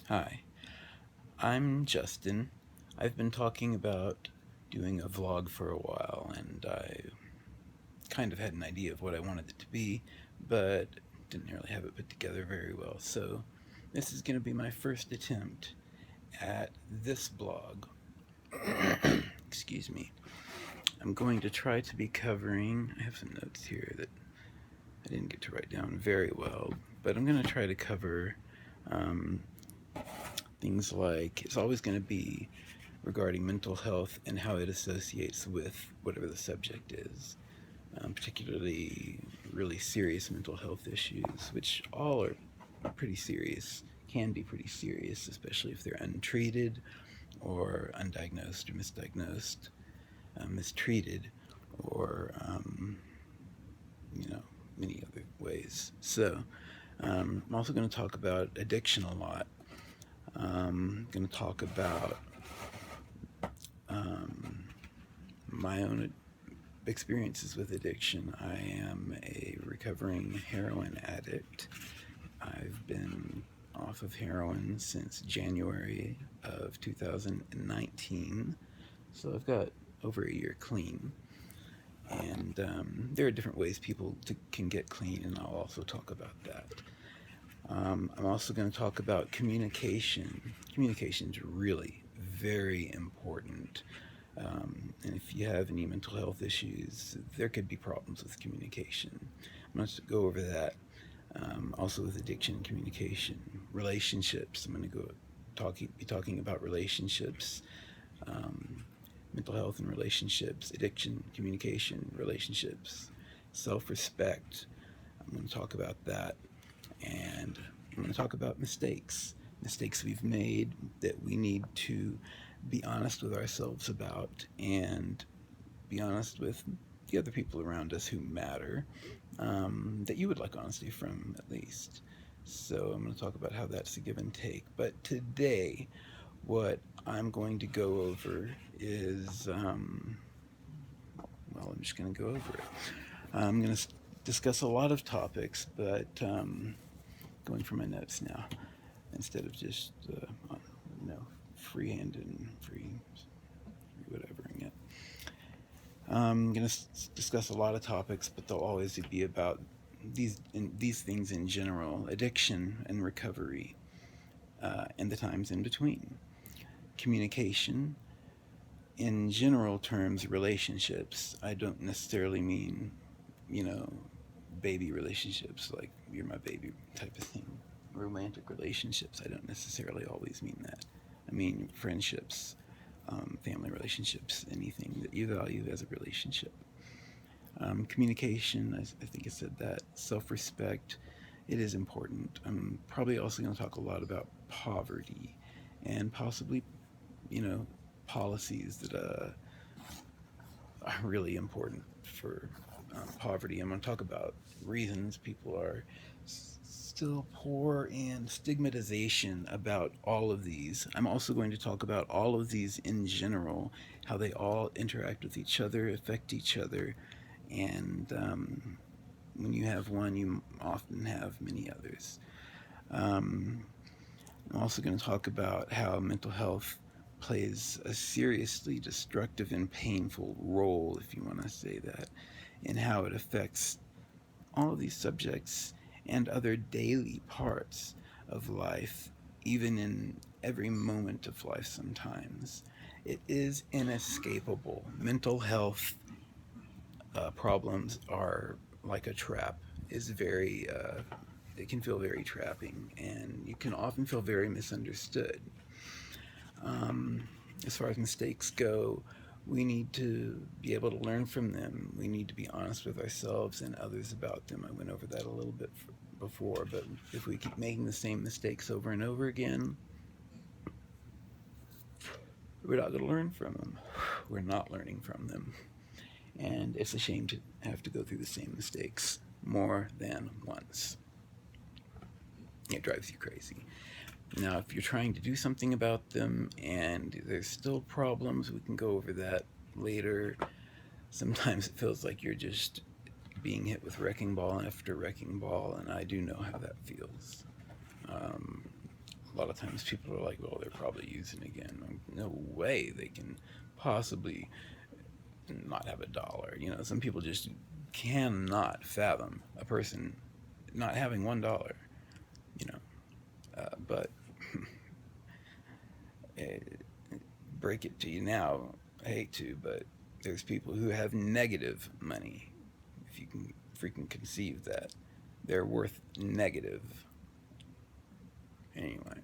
Hi, I'm Justin. I've been talking about doing a vlog for a while, and I kind of had an idea of what I wanted it to be, but didn't really have it put together very well. So, this is going to be my first attempt at this blog. Excuse me. I'm going to try to be covering, I have some notes here that I didn't get to write down very well, but I'm going to try to cover um, things like it's always going to be regarding mental health and how it associates with whatever the subject is, particularly really serious mental health issues, which all are pretty serious, can be pretty serious, especially if they're untreated or undiagnosed or misdiagnosed, mistreated, or you know, many other ways. So I'm also going to talk about addiction a lot. I'm going to talk about um, my own experiences with addiction. I am a recovering heroin addict. I've been off of heroin since January of 2019, so I've got over a year clean. And there are different ways people can get clean, and I'll also talk about that. I'm also going to talk about communication. Communication is really very important. And if you have any mental health issues, there could be problems with communication. I'm going to go over that. Also with addiction and communication, relationships. I'm going to be talking about relationships, um, mental health and relationships, addiction, communication, relationships, self-respect. I'm going to talk about that, and I'm going to talk about mistakes we've made that we need to be honest with ourselves about, and be honest with the other people around us who matter, that you would like honesty from, at least. So I'm going to talk about how that's a give and take. But today, what I'm going to go over is, well, I'm just going to go over it. I'm going to discuss a lot of topics, but going for my notes now instead of just, freehand and free whatevering it. I'm going to discuss a lot of topics, but they'll always be about these things in general: addiction and recovery, and the times in between. Communication, in general terms, relationships. I don't necessarily mean, you know, baby relationships, like you're my baby type of thing. Romantic relationships, I don't necessarily always mean that. I mean friendships, family relationships, anything that you value as a relationship. Communication, I think I said that. Self respect, it is important. I'm probably also going to talk a lot about poverty and possibly, you know, policies that are really important for poverty. I'm going to talk about reasons people are still poor and stigmatization about all of these. I'm also going to talk about all of these in general, how they all interact with each other, affect each other, and when you have one, you often have many others. Um, I'm also going to talk about how mental health plays a seriously destructive and painful role, if you want to say that, in how it affects all of these subjects and other daily parts of life, even in every moment of life sometimes. It is inescapable. Mental health problems are like a trap, is very, it can feel very trapping, and you can often feel very misunderstood. Um, as far as mistakes go, we need to be able to learn from them. We need to be honest with ourselves and others about them. I went over that a little bit before, but if we keep making the same mistakes over and over again, we're not going to learn from them. We're not learning from them. And it's a shame to have to go through the same mistakes more than once. It drives you crazy. Now, if you're trying to do something about them and there's still problems, we can go over that later. Sometimes it feels like you're just being hit with wrecking ball after wrecking ball, and I do know how that feels. A a lot of times people are like, well, they're probably using again. No way they can possibly not have a dollar. Some people just cannot fathom a person not having $1. You know, but break it to you now. I hate to, but there's people who have negative money. If you can freaking conceive that, they're worth negative anyway,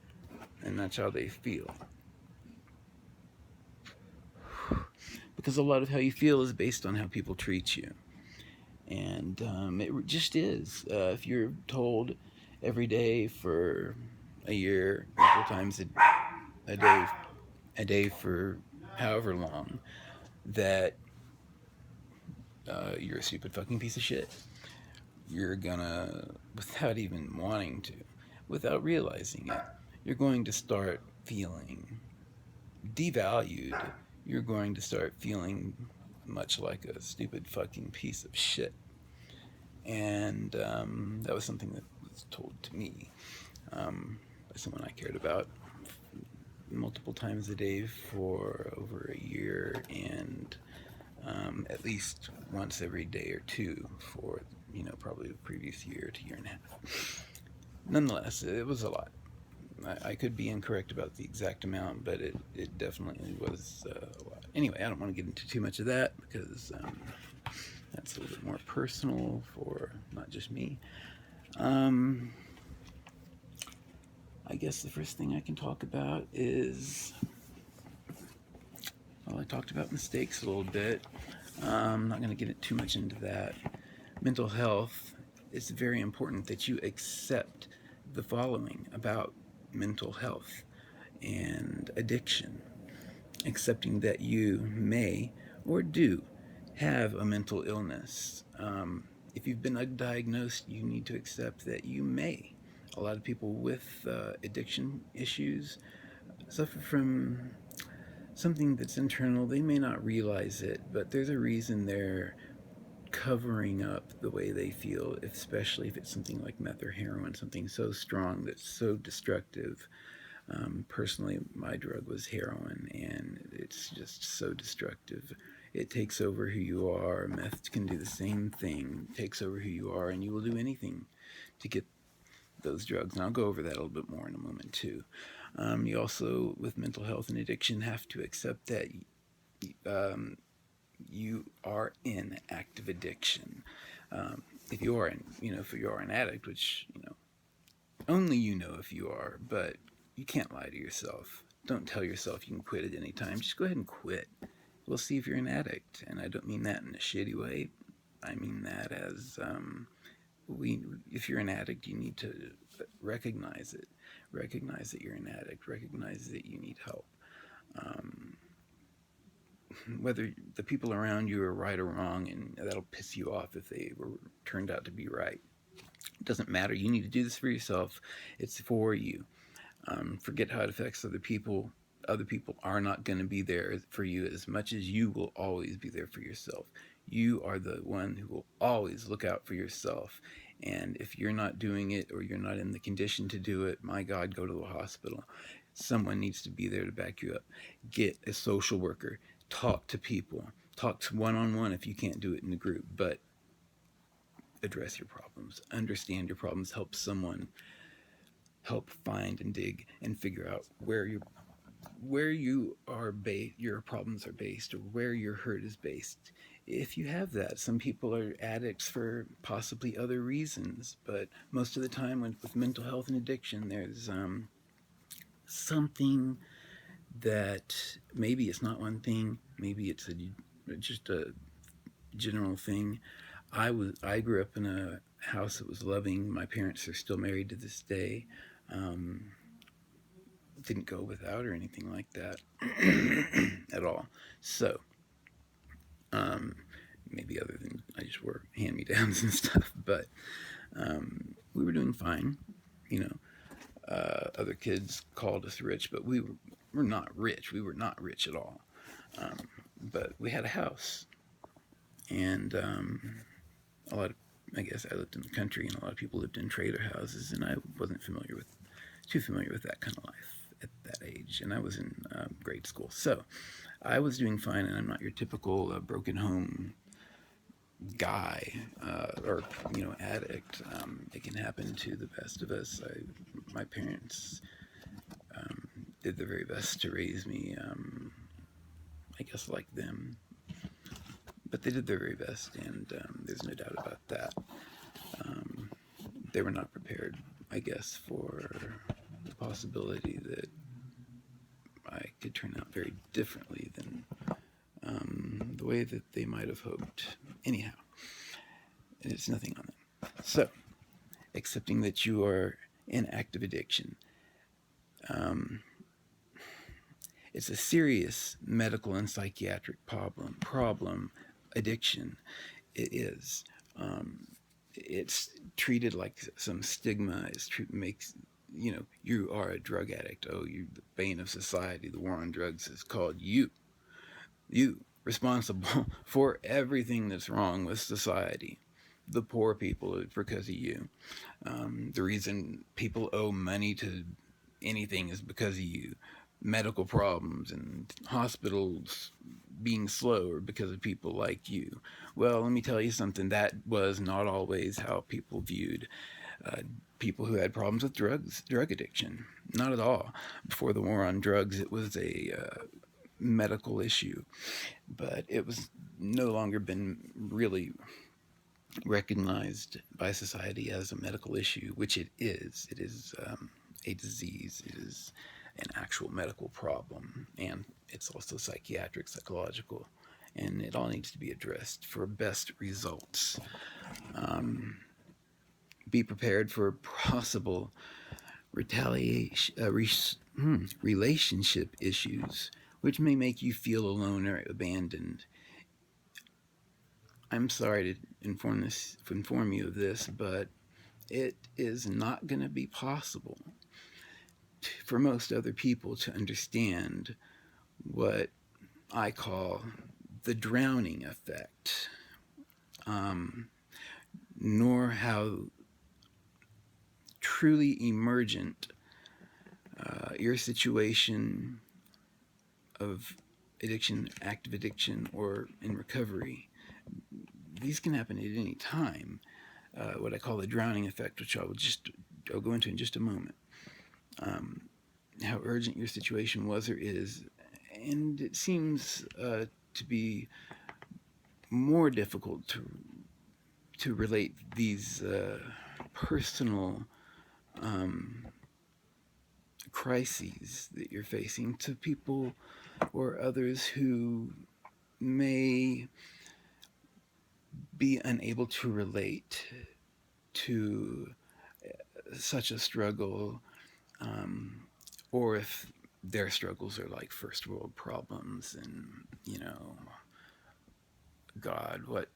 and that's how they feel. Because a lot of how you feel is based on how people treat you, and it just is. If you're told every day for a year, multiple times a day for however long, that you're a stupid fucking piece of shit, you're gonna, without even wanting to, without realizing it, you're going to start feeling devalued. You're going to start feeling much like a stupid fucking piece of shit. And that was something that was told to me by someone I cared about multiple times a day for over a year, and at least once every day or two for, probably the previous year to year and a half. Nonetheless, it was a lot. I could be incorrect about the exact amount, but it definitely was a lot. Anyway, I don't want to get into too much of that because that's a little bit more personal for not just me. I guess the first thing I can talk about is, well, I talked about mistakes a little bit. I'm not going to get too much into that. Mental health, it's very important that you accept the following about mental health and addiction. Accepting that you may or do have a mental illness. If you've been diagnosed, you need to accept that you may. A lot of people with addiction issues suffer from something that's internal. They may not realize it, but there's a reason they're covering up the way they feel, especially if it's something like meth or heroin, something so strong that's so destructive. Personally, my drug was heroin, and it's just so destructive. It takes over who you are. Meth can do the same thing. It takes over who you are, and you will do anything to get those drugs. And I'll go over that a little bit more in a moment too. You also, with mental health and addiction, have to accept that you are in active addiction. If you are if you are an addict, which only if you are, but you can't lie to yourself. Don't tell yourself you can quit at any time. Just go ahead and quit. We'll see if you're an addict, and I don't mean that in a shitty way. I mean that as if you're an addict, you need to recognize it. Recognize that you're an addict. Recognize that you need help. Whether the people around you are right or wrong, and that'll piss you off if they turned out to be right. It doesn't matter. You need to do this for yourself. It's for you. Forget how it affects other people. Other people are not going to be there for you as much as you will always be there for yourself. You are the one who will always look out for yourself. And if you're not doing it, or you're not in the condition to do it, my God, go to the hospital. Someone needs to be there to back you up. Get a social worker. Talk to people. Talk to one-on-one if you can't do it in a group. But address your problems. Understand your problems. Help someone. Help find and dig and figure out where your problems are based, or where your hurt is based. If you have that, some people are addicts for possibly other reasons, but most of the time with mental health and addiction, there's something that maybe it's not one thing, maybe it's just a general thing. I grew up in a house that was loving. My parents are still married to this day. Didn't go without or anything like that at all. So, maybe other than I just wore hand-me-downs and stuff, but we were doing fine. Other kids called us rich, but we're not rich. We were not rich at all. But we had a house, and I guess I lived in the country, and a lot of people lived in trailer houses, and I wasn't familiar with too familiar with that kind of life at that age, and I was in grade school. So I was doing fine, and I'm not your typical broken home guy or addict. It can happen to the best of us. My parents did their very best to raise me. I guess like them, but they did their very best, and there's no doubt about that. They were not prepared, I guess, for the possibility that I could turn out very differently than the way that they might have hoped. Anyhow, it's nothing on them. So, accepting that you are in active addiction. It's a serious medical and psychiatric problem. Addiction, it is. It's treated like some stigma. Makes you are a drug addict. Oh, you're the bane of society. The war on drugs is called you responsible for everything that's wrong with society. The poor people, it's because of you. The reason people owe money to anything is because of you. Medical problems and hospitals being slow are because of people like you. Well, let me tell you something. That was not always how people viewed people who had problems with drug addiction. Not at all. Before the war on drugs, it was a medical issue, but it was no longer been really recognized by society as a medical issue, which it is. It is a disease. It is an actual medical problem, and it's also psychiatric, psychological, and it all needs to be addressed for best results. Be prepared for possible retaliation, relationship issues, which may make you feel alone or abandoned. I'm sorry to inform you of this, but it is not going to be possible for most other people to understand what I call the drowning effect, nor how truly emergent your situation of addiction, active addiction, or in recovery. These can happen at any time. What I call the drowning effect, which I'll go into in just a moment. How urgent your situation was or is, and it seems to be more difficult to relate these personal crises that you're facing to people or others who may be unable to relate to such a struggle, or if their struggles are like first world problems and, God, what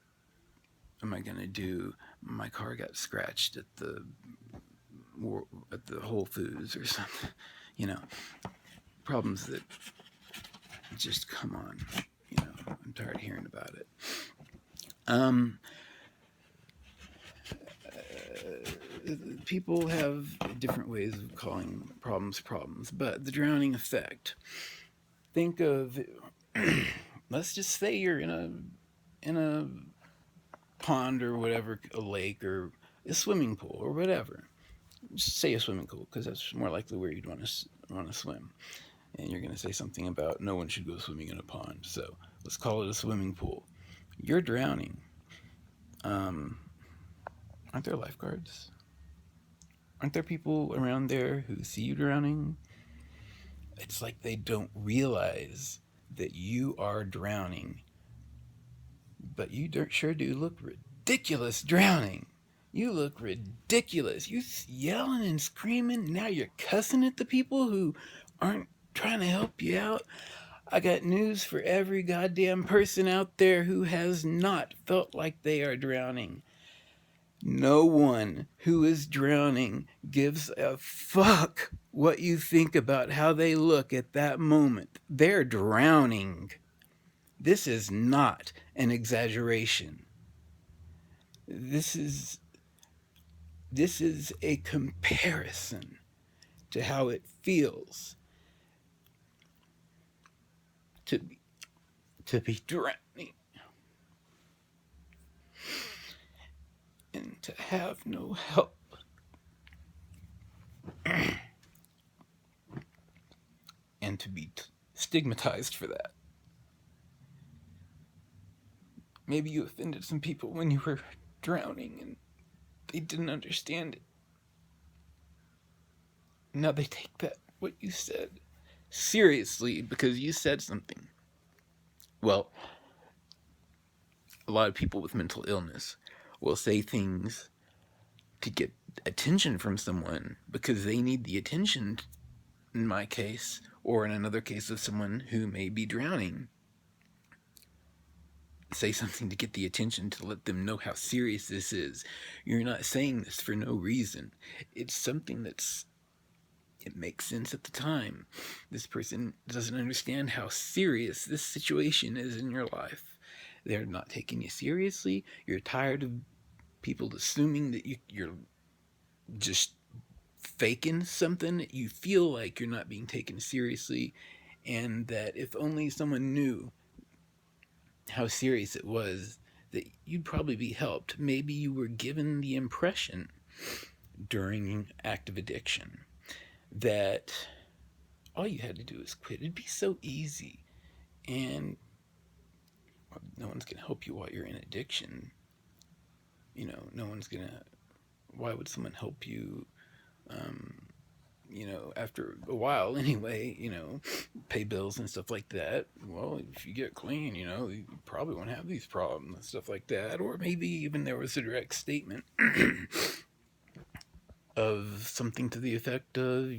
am I going to do? My car got scratched at the Whole Foods or something, problems that just come on, I'm tired of hearing about it. People have different ways of calling problems, but the drowning effect. Think of, let's just say you're in a pond or whatever, a lake or a swimming pool or whatever. Just say a swimming pool, because that's more likely where you'd want to swim. And you're going to say something about no one should go swimming in a pond. So let's call it a swimming pool. You're drowning. Aren't there lifeguards? Aren't there people around there who see you drowning? It's like they don't realize that you are drowning. But you sure do look ridiculous drowning. You look ridiculous. You yelling and screaming. Now you're cussing at the people who aren't trying to help you out. I got news for every goddamn person out there who has not felt like they are drowning. No one who is drowning gives a fuck what you think about how they look at that moment. They're drowning. This is not an exaggeration. This is a comparison to how it feels to be drowning and to have no help. And to be stigmatized for that. Maybe you offended some people when you were drowning and they didn't understand it. Now they take that, what you said, seriously because you said something. Well, a lot of people with mental illness will say things to get attention from someone because they need the attention, in my case, or in another case of someone who may be drowning. Say something to get the attention, to let them know how serious this is. You're not saying this for no reason. It's something it makes sense at the time. This person doesn't understand how serious this situation is in your life. They're not taking you seriously. You're tired of people assuming that you're just faking something. You feel like you're not being taken seriously, and that if only someone knew how serious it was, that you'd probably be helped. Maybe you were given the impression during active addiction that all you had to do is quit. It'd be so easy, and no one's gonna help you while you're in addiction. No one's gonna. Why would someone help you? After a while, anyway. Pay bills and stuff like that. Well, if you get clean, you probably won't have these problems and stuff like that. Or maybe even there was a direct statement of something to the effect of,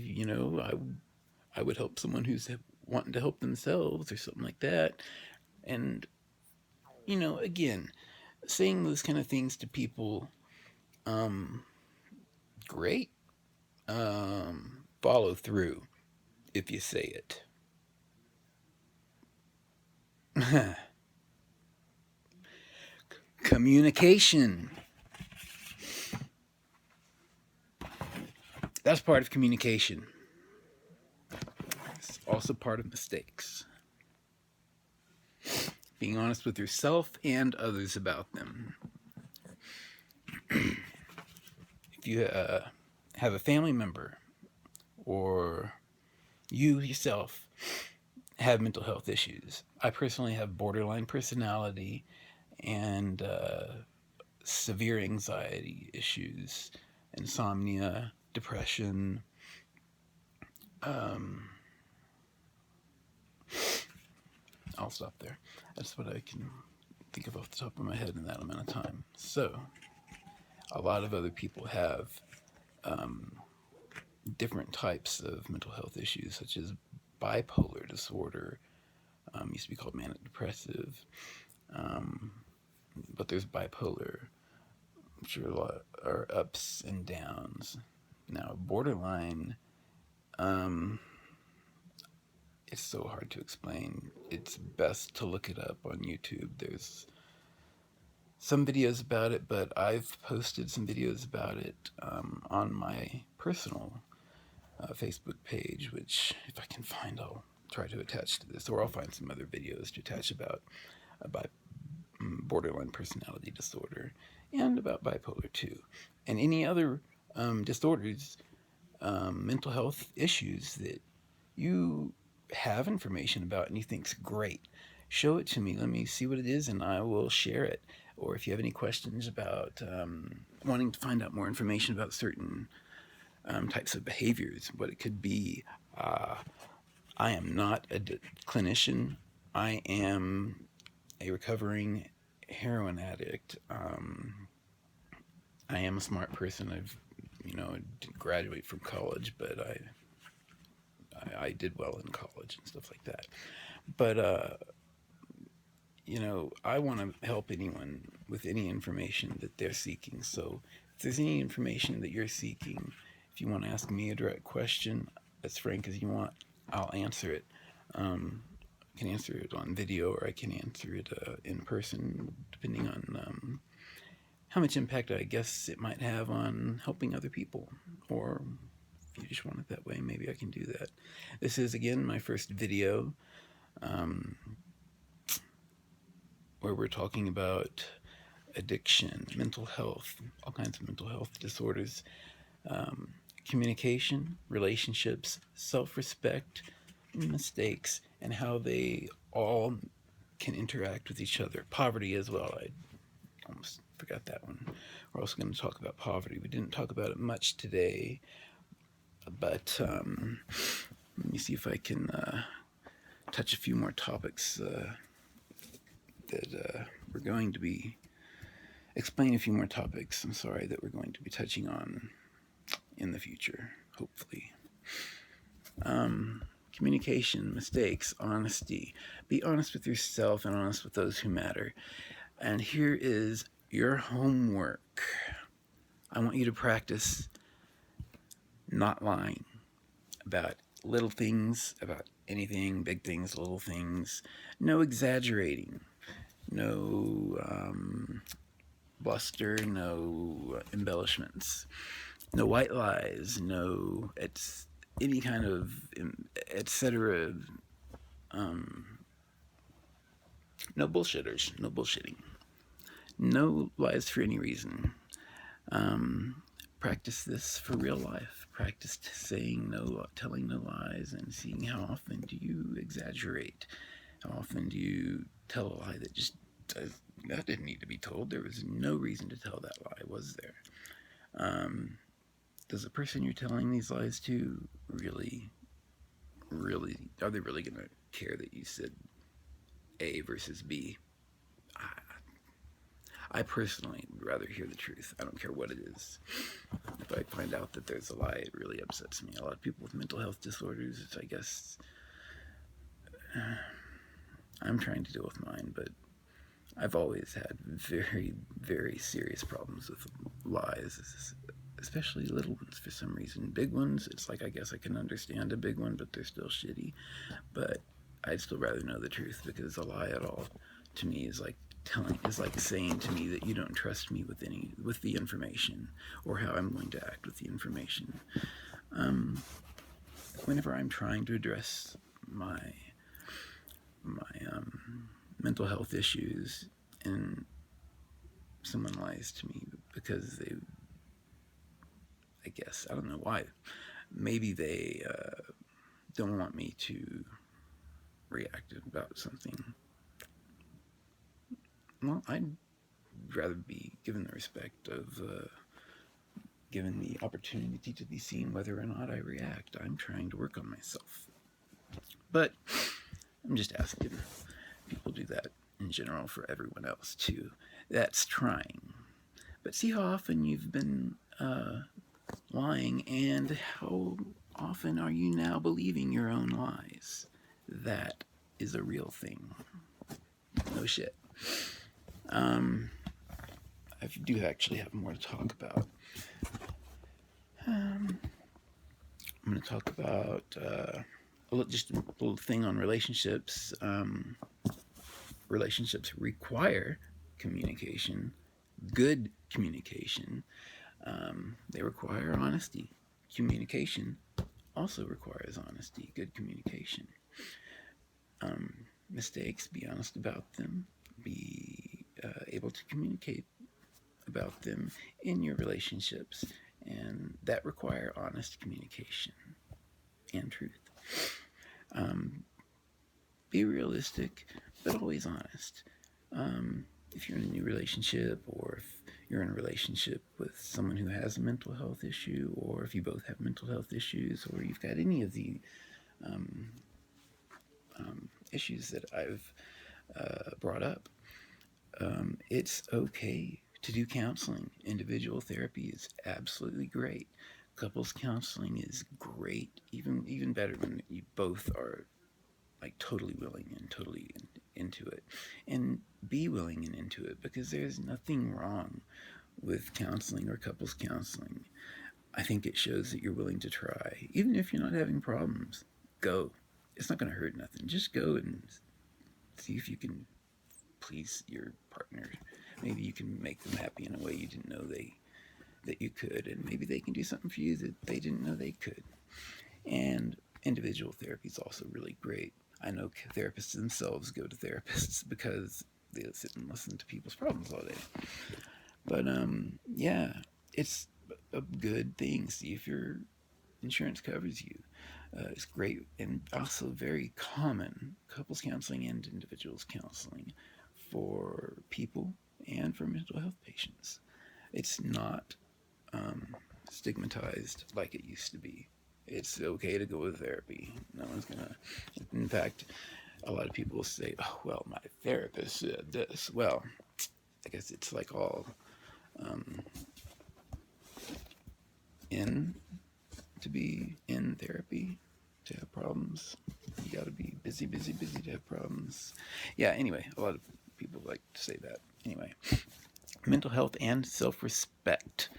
I would help someone who's wanting to help themselves or something like that. And, again, saying those kind of things to people, great. Follow through if you say it. Communication. That's part of communication. It's also part of mistakes. Being honest with yourself and others about them. If you have a family member or you yourself have mental health issues. I personally have borderline personality and severe anxiety issues, insomnia, depression. I'll stop there. That's what I can think of off the top of my head in that amount of time. So, a lot of other people have different types of mental health issues, such as bipolar disorder, used to be called manic depressive, but there's bipolar, which are ups and downs. Now, borderline, it's so hard to explain. It's best to look it up on YouTube. There's some videos about it, but I've posted some videos about it on my personal Facebook page, which if I can find, I'll try to attach to this, or I'll find some other videos to attach about borderline personality disorder and about bipolar 2 and any other disorders, mental health issues that you have information about and you think's great. Show it to me. Let me see what it is, and I will share it. Or if you have any questions about wanting to find out more information about certain types of behaviors, what it could be. I am not a clinician. I am a recovering heroin addict. I am a smart person. Didn't graduate from college, but I did well in college and stuff like that. But I want to help anyone with any information that they're seeking. So if there's any information that you're seeking, if you want to ask me a direct question, as frank as you want, I'll answer it. I can answer it on video, or I can answer it in person, depending on how much impact I guess it might have on helping other people, or if you just want it that way, maybe I can do that. This is, again, my first video where we're talking about addiction, mental health, all kinds of mental health disorders, communication, relationships, self-respect, mistakes, and how they all can interact with each other. Poverty as well. I almost forgot that one. We're also going to talk about poverty. We didn't talk about it much today, but let me see if I can touch a few more topics that we're going to be explain a few more topics, I'm sorry, that we're going to be touching on in the future, hopefully. Communication, mistakes, honesty. Be honest with yourself and honest with those who matter. And here is your homework. I want you to practice not lying about little things, about anything, big things, little things. No exaggerating. No bluster, no embellishments, no white lies, no any kind of etc. No bullshitters, no bullshitting, no lies for any reason. Practice this for real life. Practice saying no, telling no lies, and seeing how often do you exaggerate. How often do you tell a lie that just that didn't need to be told? There was no reason to tell that lie, was there? Does the person you're telling these lies to really, are they really going to care that you said A versus B? I personally would rather hear the truth. I don't care what it is. If I find out that there's a lie, it really upsets me. A lot of people with mental health disorders, I guess, I'm trying to deal with mine, but I've always had very, very serious problems with lies, especially little ones for some reason. Big ones, it's like, I guess I can understand a big one, but they're still shitty. But I'd still rather know the truth, because a lie at all, to me, is like saying to me that you don't trust me with the information, or how I'm going to act with the information. Whenever I'm trying to address my mental health issues, and someone lies to me because they, I guess, I don't know why, maybe they don't want me to react about something. Well, I'd rather be given the respect of given the opportunity to be seen whether or not I react. I'm trying to work on myself. But I'm just asking. People do that in general for everyone else too. That's trying. But see how often you've been lying, and how often are you now believing your own lies? That is a real thing. No shit. I do actually have more to talk about. I'm going to talk about just a little thing on relationships. Relationships require communication, good communication. They require honesty. Communication also requires honesty, good communication. Mistakes, be honest about them. Be able to communicate about them in your relationships, and that require honest communication and truth. Be realistic, but always honest. If you're in a new relationship, or if you're in a relationship with someone who has a mental health issue, or if you both have mental health issues, or you've got any of the issues that I've brought up, it's okay to do counseling. Individual therapy is absolutely great. Couples counseling is great, even better when you both are like totally willing and totally into it. And be willing and into it, because there's nothing wrong with counseling or couples counseling. I think it shows that you're willing to try. Even if you're not having problems, go. It's not going to hurt nothing. Just go and see if you can please your partner. Maybe you can make them happy in a way you didn't know they that you could, and maybe they can do something for you that they didn't know they could. And individual therapy is also really great. I know therapists themselves go to therapists because they sit and listen to people's problems all day. But yeah, it's a good thing. See if your insurance covers you. It's great and also very common, couples counseling and individuals counseling, for people and for mental health patients. It's not stigmatized like it used to be. It's okay to go to therapy. No one's gonna. In fact, a lot of people say, "Oh, well, my therapist said this." Well, I guess it's like all um, in to be in therapy to have problems. You got to be busy, busy, busy to have problems. Yeah. Anyway, a lot of people like to say that. Anyway, mental health and self-respect.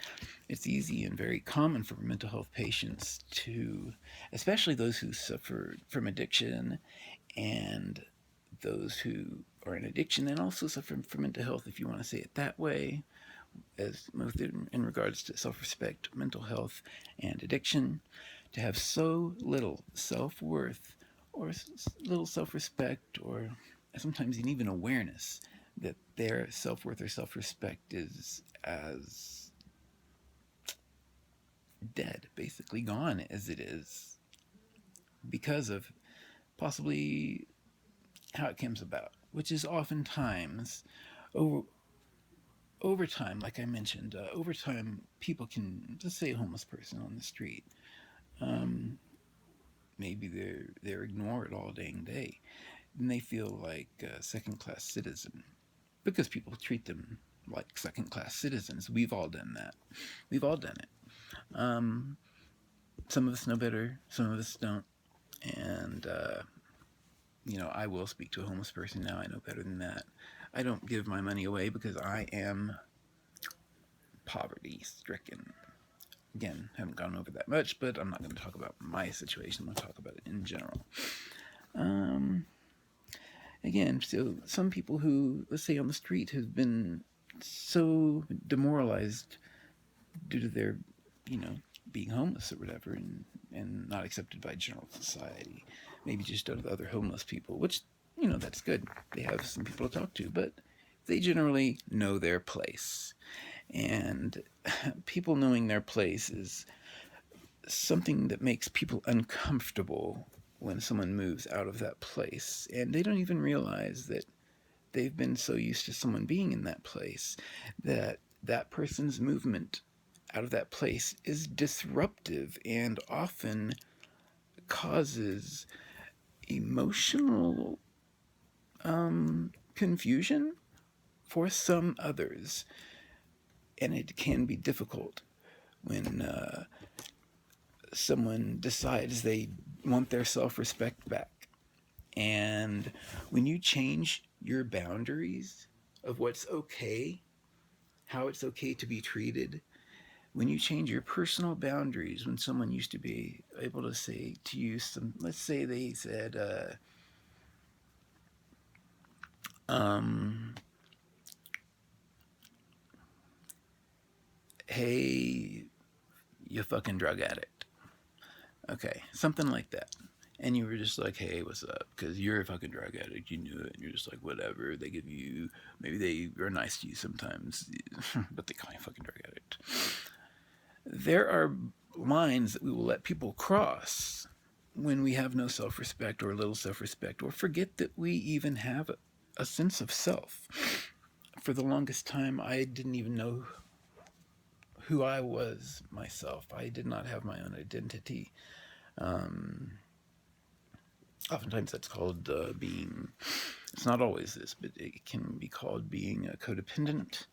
It's easy and very common for mental health patients to, especially those who suffer from addiction and those who are in addiction and also suffer from mental health, if you want to say it that way, as both in regards to self-respect, mental health, and addiction, to have so little self-worth or little self-respect or sometimes even awareness that their self-worth or self-respect is as dead, basically gone as it is, because of possibly how it comes about, which is oftentimes over over time, like I mentioned, over time, people can, just say a homeless person on the street, um, maybe they're ignored all dang day, and they feel like a second class citizen because people treat them like second class citizens. We've all done that. We've all done it. Um, some of us know better, some of us don't, and I will speak to a homeless person now. I know better than that. I don't give my money away because I am poverty stricken. Again, haven't gone over that much, but I'm not going to talk about my situation. I'm going to talk about it in general. Um, Again, so some people who, let's say on the street, have been so demoralized due to their, you know, being homeless or whatever, and not accepted by general society. Maybe just out of other homeless people, which, that's good. They have some people to talk to, but they generally know their place. And people knowing their place is something that makes people uncomfortable when someone moves out of that place. And they don't even realize that they've been so used to someone being in that place that that person's movement out of that place is disruptive and often causes emotional confusion for some others. And it can be difficult when someone decides they want their self-respect back. And when you change your boundaries of what's okay, how it's okay to be treated, when you change your personal boundaries, when someone used to be able to say to you let's say they said, hey, you fucking drug addict. Okay, something like that. And you were just like, hey, what's up? Because you're a fucking drug addict. You knew it. And you're just like, whatever. They give you, maybe they are nice to you sometimes, but they call you a fucking drug addict. There are lines that we will let people cross when we have no self-respect or little self-respect, or forget that we even have a sense of self. For the longest time, I didn't even know who I was myself. I did not have my own identity. Oftentimes that's called being, it's not always this, but it can be called being a codependent.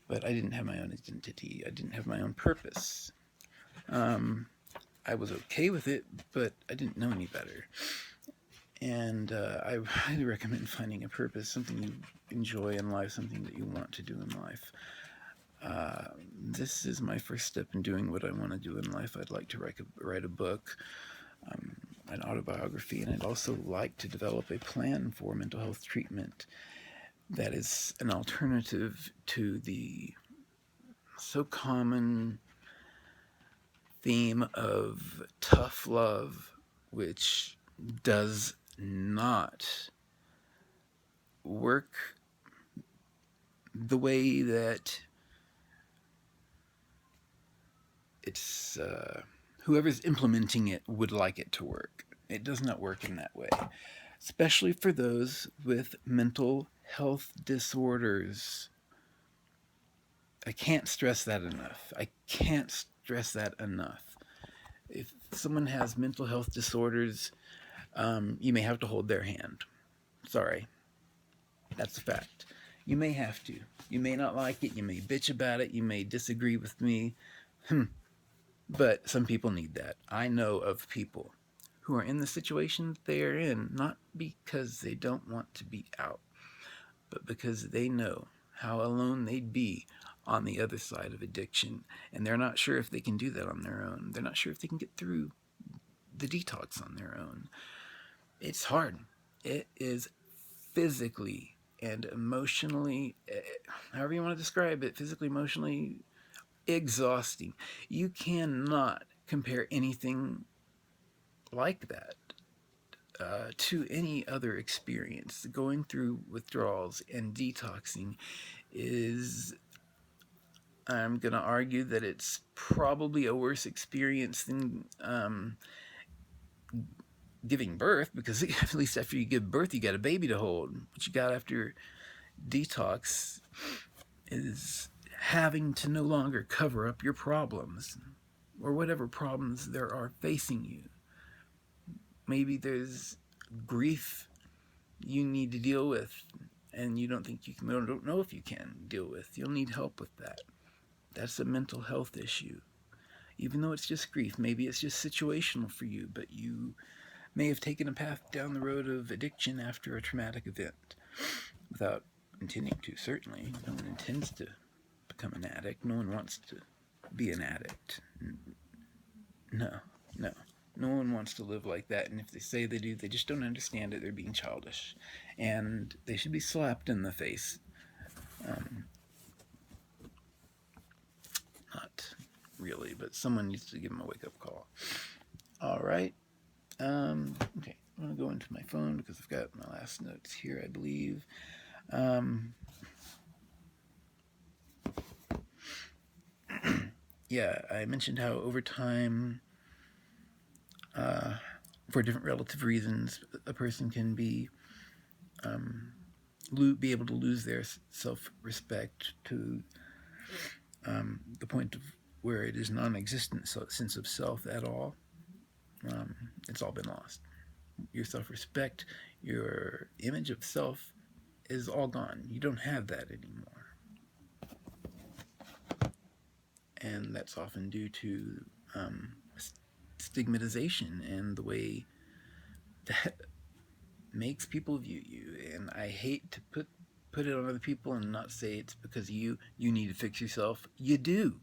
But I didn't have my own identity. I didn't have my own purpose. I was okay with it, but I didn't know any better. And I highly recommend finding a purpose, something you enjoy in life, something that you want to do in life. This is my first step in doing what I want to do in life. I'd like to write a book, an autobiography, and I'd also like to develop a plan for mental health treatment that is an alternative to the so common theme of tough love, which does not work the way that it's whoever's implementing it would like it to work. It does not work in that way, especially for those with mental health disorders. I can't stress that enough. I can't stress that enough. If someone has mental health disorders, you may have to hold their hand. Sorry. That's a fact. You may have to. You may not like it. You may bitch about it. You may disagree with me. But some people need that. I know of people who are in the situation they are in, not because they don't want to be out, but because they know how alone they'd be on the other side of addiction. And they're not sure if they can do that on their own. They're not sure if they can get through the detox on their own. It's hard. It is physically and emotionally, however you want to describe it, physically, emotionally exhausting. You cannot compare anything like that to any other experience. Going through withdrawals and detoxing is, I'm going to argue that it's probably a worse experience than giving birth, because at least after you give birth, you got a baby to hold. What you got after detox is having to no longer cover up your problems or whatever problems there are facing you. Maybe there's grief you need to deal with and you don't think you can, don't know if you can deal with. You'll need help with that. That's a mental health issue. Even though it's just grief, maybe it's just situational for you, but you may have taken a path down the road of addiction after a traumatic event without intending to, certainly. No one intends to become an addict. No one wants to be an addict. No. No one wants to live like that, and if they say they do, they just don't understand it. They're being childish, and they should be slapped in the face. Not really, but someone needs to give them a wake-up call. All right. Okay, I'm going to go into my phone because I've got my last notes here, I believe. Yeah, I mentioned how over time, for different relative reasons, a person can be able to lose their self-respect to the point of where it is non-existent sense of self at all. It's all been lost. Your self-respect, your image of self is all gone. You don't have that anymore. And that's often due to stigmatization and the way that makes people view you. And I hate to put it on other people and not say it's because you need to fix yourself. You do.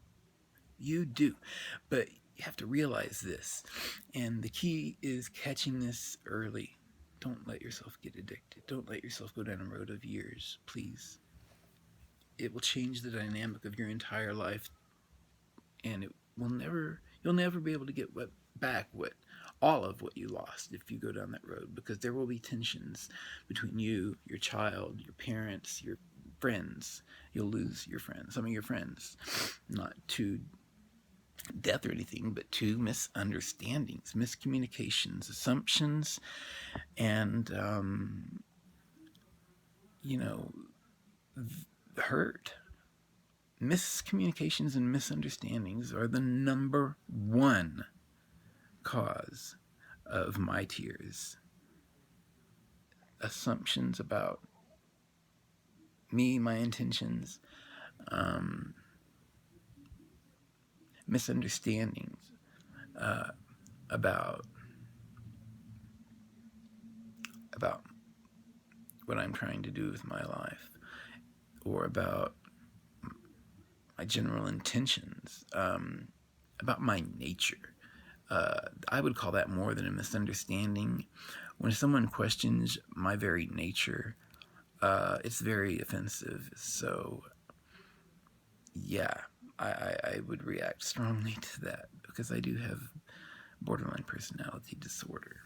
But you have to realize this. And the key is catching this early. Don't let yourself get addicted. Don't let yourself go down a road of years, please. It will change the dynamic of your entire life, and you'll never be able to get back all of what you lost if you go down that road, because there will be tensions between you, your child, your parents, your friends. You'll lose your friends, some of your friends, not to death or anything, but to misunderstandings, miscommunications, assumptions, and hurt. Miscommunications and misunderstandings are the number one cause of my tears. Assumptions about me, my intentions, misunderstandings about what I'm trying to do with my life, or about my general intentions, about my nature. I would call that more than a misunderstanding. When someone questions my very nature, it's very offensive. So, yeah, I would react strongly to that because I do have borderline personality disorder.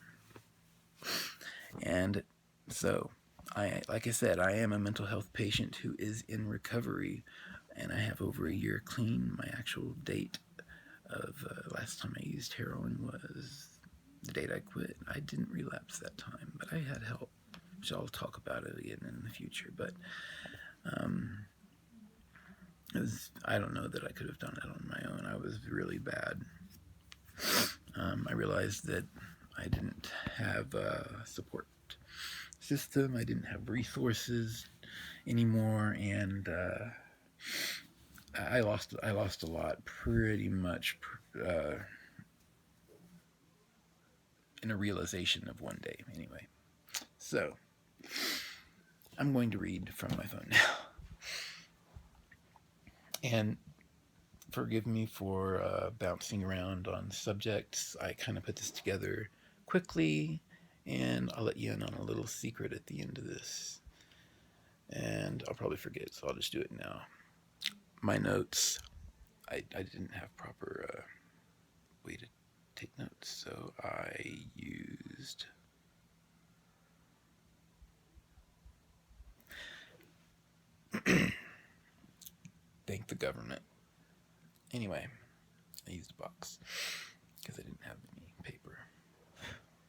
And so, like I said, I am a mental health patient who is in recovery, and I have over a year clean. My actual date of last time I used heroin was the date I quit. I didn't relapse that time, but I had help, which I'll talk about it again in the future. But I don't know that I could have done it on my own. I was really bad. I realized that I didn't have a support system. I didn't have resources anymore, and I lost a lot, pretty much in a realization of one day. Anyway, so I'm going to read from my phone now, and forgive me for bouncing around on subjects. I kind of put this together quickly, and I'll let you in on a little secret at the end of this. And I'll probably forget, so I'll just do it now. My notes, I didn't have proper way to take notes, so I used thank the government. Anyway, I used a box because I didn't have any paper.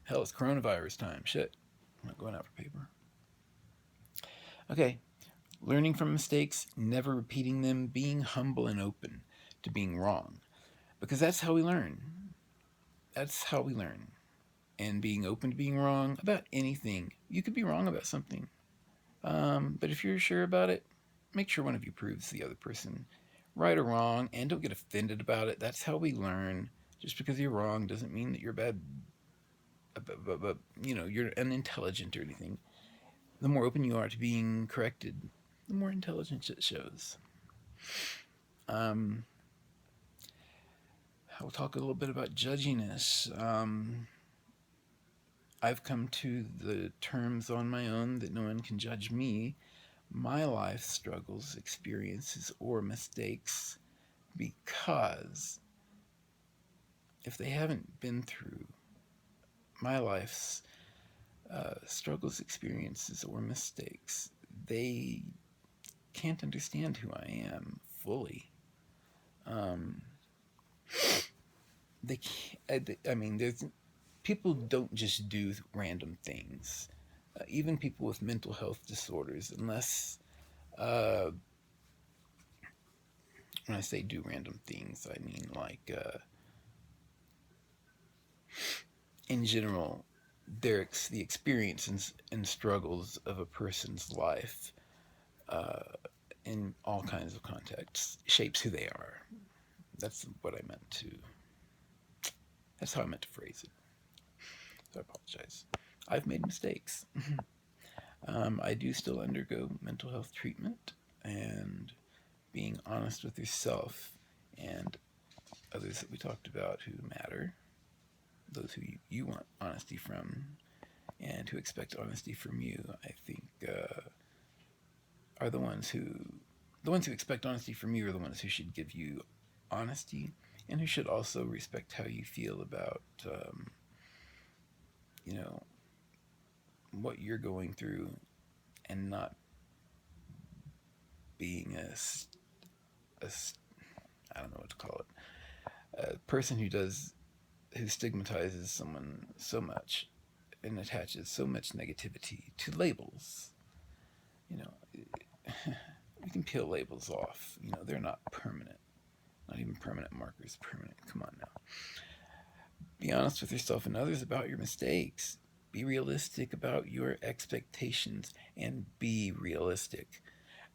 Hell, it's coronavirus time. Shit. I'm not going out for paper. Okay. Learning from mistakes, never repeating them, being humble and open to being wrong. Because that's how we learn. That's how we learn. And being open to being wrong about anything. You could be wrong about something. But if you're sure about it, make sure one of you proves the other person right or wrong, and don't get offended about it. That's how we learn. Just because you're wrong doesn't mean that you're bad, but you're unintelligent or anything. The more open you are to being corrected, the more intelligence it shows. I'll talk a little bit about judginess. I've come to the terms on my own that no one can judge me, my life struggles, experiences, or mistakes, because if they haven't been through my life's struggles, experiences, or mistakes, they can't understand who I am fully. They can't, I mean, there's people don't just do random things. Even people with mental health disorders, unless when I say do random things, I mean like in general, the experiences and struggles of a person's life in all kinds of contexts shapes who they are. That's what I meant to. That's how I meant to phrase it. So I apologize. I've made mistakes. I do still undergo mental health treatment, and being honest with yourself and others that we talked about who matter, those who you want honesty from, and who expect honesty from you, I think are the ones who expect honesty from you are the ones who should give you honesty, and who should also respect how you feel about what you're going through, and not being a I don't know what to call it, a person who stigmatizes someone so much and attaches so much negativity to labels. We can peel labels off. They're not permanent. Not even permanent markers. Permanent. Come on now. Be honest with yourself and others about your mistakes. Be realistic about your expectations, and be realistic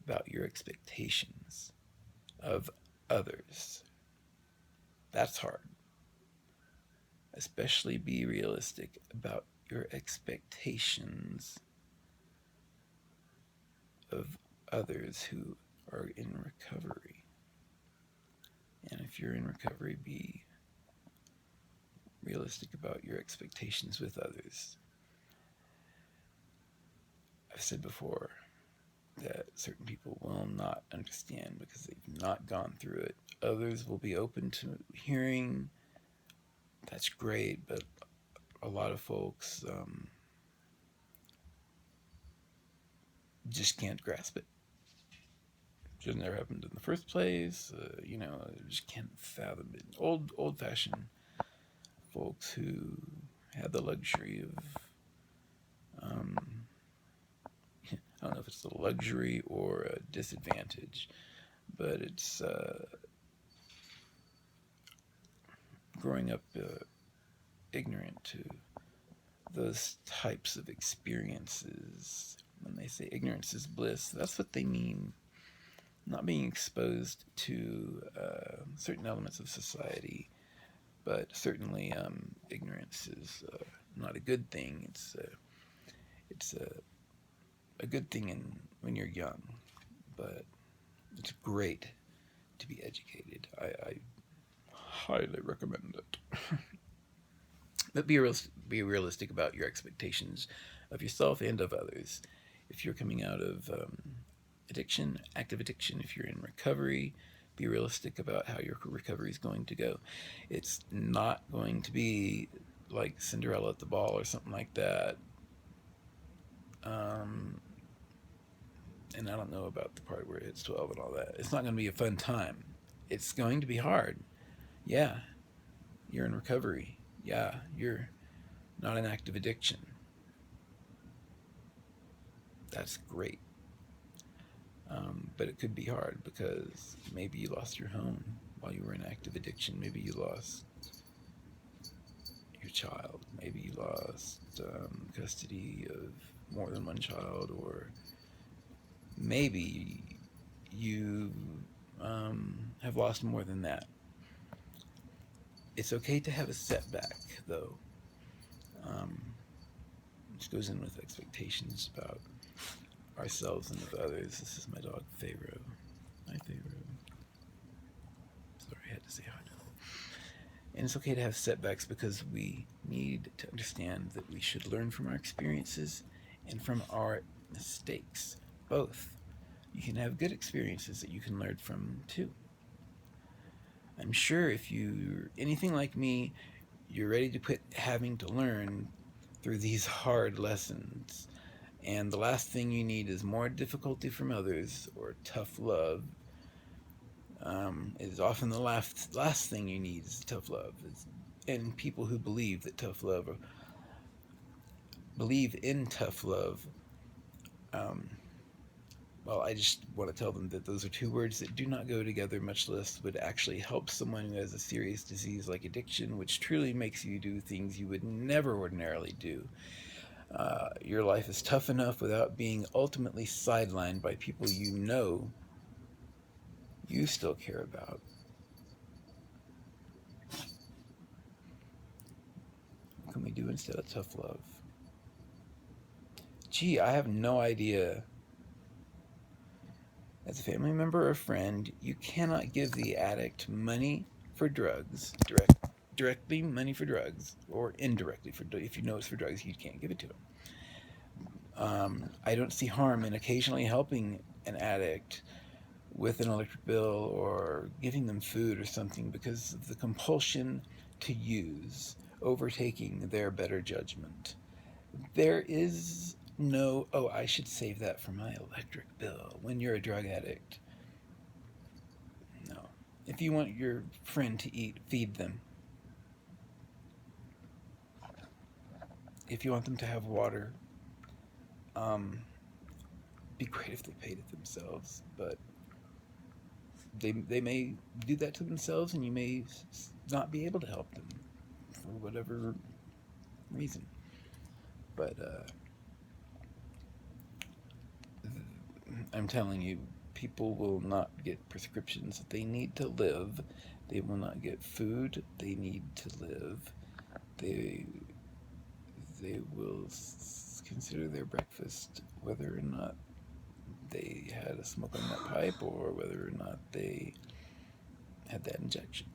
about your expectations of others. That's hard. Especially be realistic about your expectations of others who are in recovery. And if you're in recovery, be realistic about your expectations with others. I've said before, that certain people will not understand because they've not gone through it. Others will be open to hearing. That's great, but a lot of folks just can't grasp it. Just never happened in the first place. Just can't fathom it. Old-fashioned folks who had the luxury of, I don't know if it's a luxury or a disadvantage, but it's growing up ignorant to those types of experiences. When they say ignorance is bliss, that's what they mean. Not being exposed to certain elements of society, but certainly ignorance is not a good thing. It's a good thing when you're young, but it's great to be educated. I highly recommend it. But be realistic about your expectations of yourself and of others. If you're coming out of addiction, active addiction, if you're in recovery, be realistic about how your recovery is going to go. It's not going to be like Cinderella at the ball or something like that. And I don't know about the part where it's 12 and all that. It's not going to be a fun time. It's going to be hard. Yeah, you're in recovery. Yeah, you're not in active addiction. That's great. But it could be hard because maybe you lost your home while you were in active addiction. Maybe you lost your child. Maybe you lost custody of more than one child, or maybe you have lost more than that. It's okay to have a setback, though. Which goes in with expectations about ourselves and of others. This is my dog, Pharaoh. Hi, Pharaoh. Sorry, I had to say hi to him. And it's okay to have setbacks because we need to understand that we should learn from our experiences and from our mistakes. Both. You can have good experiences that you can learn from, too. I'm sure if you're anything like me, you're ready to quit having to learn through these hard lessons. And the last thing you need is more difficulty from others or tough love. It is often the last thing you need is tough love. And people who believe in tough love, well, I just want to tell them that those are two words that do not go together, much less would actually help someone who has a serious disease like addiction, which truly makes you do things you would never ordinarily do. Your life is tough enough without being ultimately sidelined by people you know you still care about. What can we do instead of tough love? Gee, I have no idea. As a family member or friend, you cannot give the addict money for drugs, directly money for drugs, or indirectly if you know it's for drugs, you can't give it to him. I don't see harm in occasionally helping an addict with an electric bill or giving them food or something because of the compulsion to use overtaking their better judgment. There is no, oh, I should save that for my electric bill when you're a drug addict. No. If you want your friend to eat, feed them. If you want them to have water, be great if they paid it themselves, but they may do that to themselves and you may not be able to help them for whatever reason. But I'm telling you, people will not get prescriptions that they need to live. They will not get food they need to live. They will consider their breakfast whether or not they had a smoke on that pipe or whether or not they had that injection.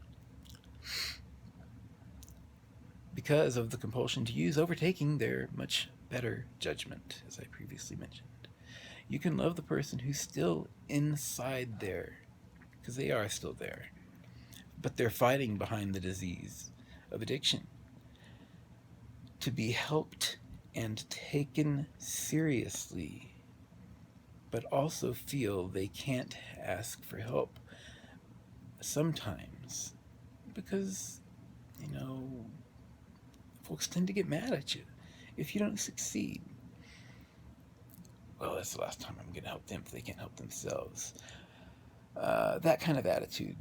Because of the compulsion to use overtaking their much better judgment, as I previously mentioned. You can love the person who's still inside there, because they are still there, but they're fighting behind the disease of addiction. To be helped and taken seriously, but also feel they can't ask for help sometimes because, you know, folks tend to get mad at you if you don't succeed. Well, that's the last time I'm going to help them if they can't help themselves. That kind of attitude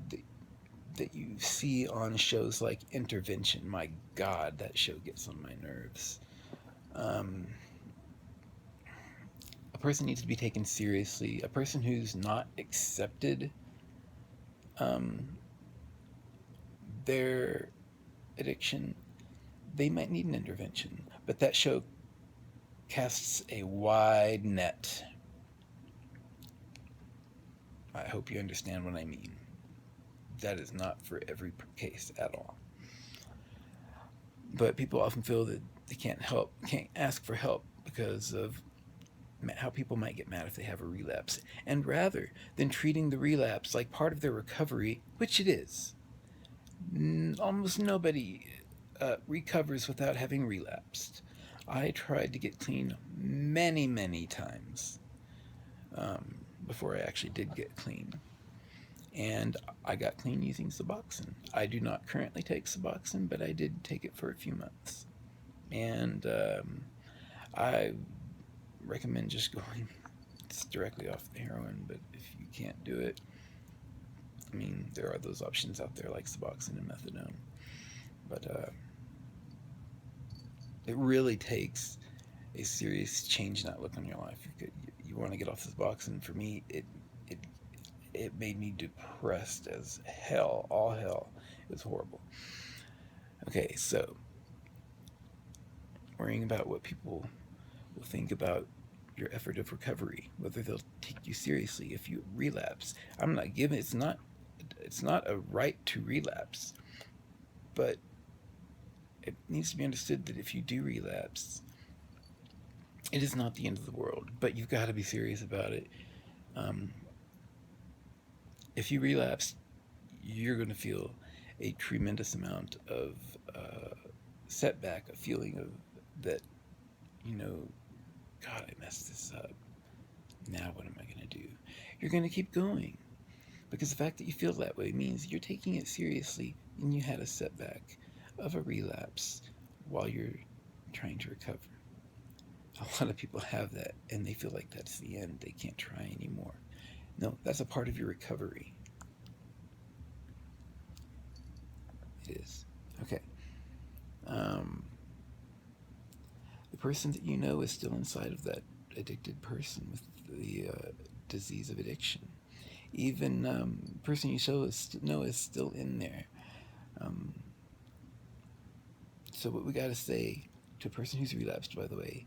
that you see on shows like Intervention. My God, that show gets on my nerves. A person needs to be taken seriously. A person who's not accepted their addiction, they might need an intervention. But that show casts a wide net. I hope you understand what I mean. That is not for every case at all. But people often feel that they can't ask for help because of how people might get mad if they have a relapse. And rather than treating the relapse like part of their recovery, which it is, almost nobody recovers without having relapsed. I tried to get clean many, many times before I actually did get clean. And I got clean using Suboxone. I do not currently take Suboxone, but I did take it for a few months. And I recommend just going directly off the heroin, but if you can't do it, I mean, there are those options out there like Suboxone and methadone. But it really takes a serious change in outlook on your life. You want to get off Suboxone. For me, it made me depressed as hell, all hell. It was horrible. Okay, so worrying about what people will think about your effort of recovery, whether they'll take you seriously if you relapse. I'm not giving, it's not a right to relapse, but it needs to be understood that if you do relapse, it is not the end of the world, but you've got to be serious about it. If you relapse, you're going to feel a tremendous amount of setback, a feeling of that, you know, God, I messed this up. Now what am I going to do? You're going to keep going because the fact that you feel that way means you're taking it seriously and you had a setback of a relapse while you're trying to recover. A lot of people have that and they feel like that's the end. They can't try anymore. No, that's a part of your recovery. It is. Okay. The person that you know is still inside of that addicted person with the disease of addiction. Even the person you know is still in there. So what we got to say to a person who's relapsed, by the way,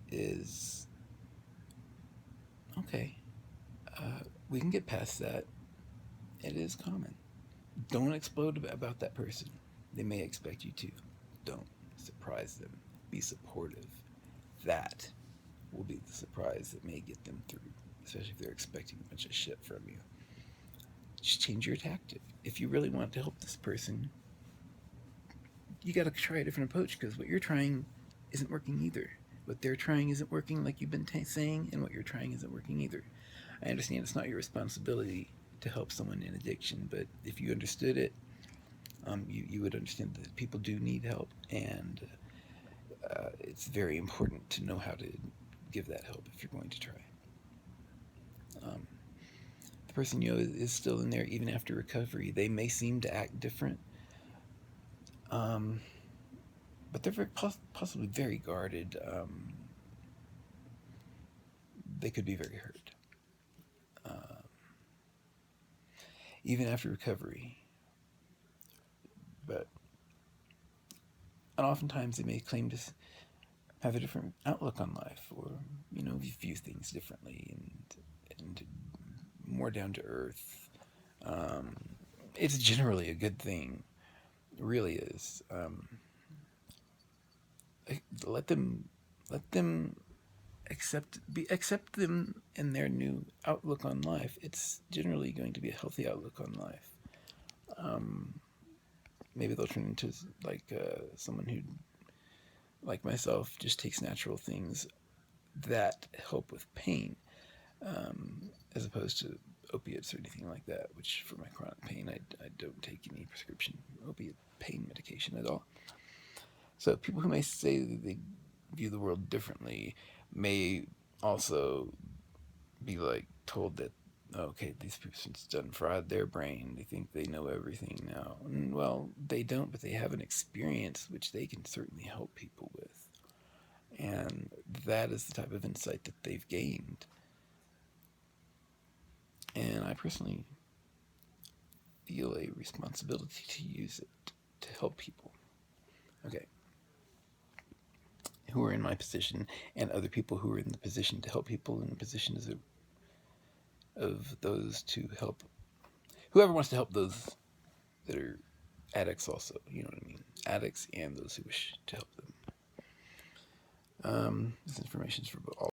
is, okay, we can get past that. It is common. Don't explode about that person. They may expect you to. Don't surprise them. Be supportive. That will be the surprise that may get them through, especially if they're expecting a bunch of shit from you. Just change your tactic. If you really want to help this person, you got to try a different approach because what you're trying isn't working either. What they're trying isn't working like you've been saying, and what you're trying isn't working either. I understand it's not your responsibility to help someone in addiction, but if you understood it, you would understand that people do need help, and it's very important to know how to give that help if you're going to try. The person you know is still in there even after recovery. They may seem to act different, but they're possibly very guarded. They could be very hurt. Even after recovery. And oftentimes they may claim to have a different outlook on life, or, you know, view things differently and more down to earth. It's generally a good thing. It really is. Let them accept them and their new outlook on life. It's generally going to be a healthy outlook on life. Maybe they'll turn into like someone who, like myself, just takes natural things that help with pain, as opposed to opiates or anything like that. Which for my chronic pain, I don't take any prescription opiate pain medication at all. So people who may say that they view the world differently may also be like told that, okay, these person's done fried their brain. They think they know everything now. And, well, they don't, but they have an experience which they can certainly help people with. And that is the type of insight that they've gained. And I personally feel a responsibility to use it to help people. Okay. Who are in my position, and other people who are in the position to help people in positions of those to help. Whoever wants to help those that are addicts also, you know what I mean? Addicts and those who wish to help them. This information is for all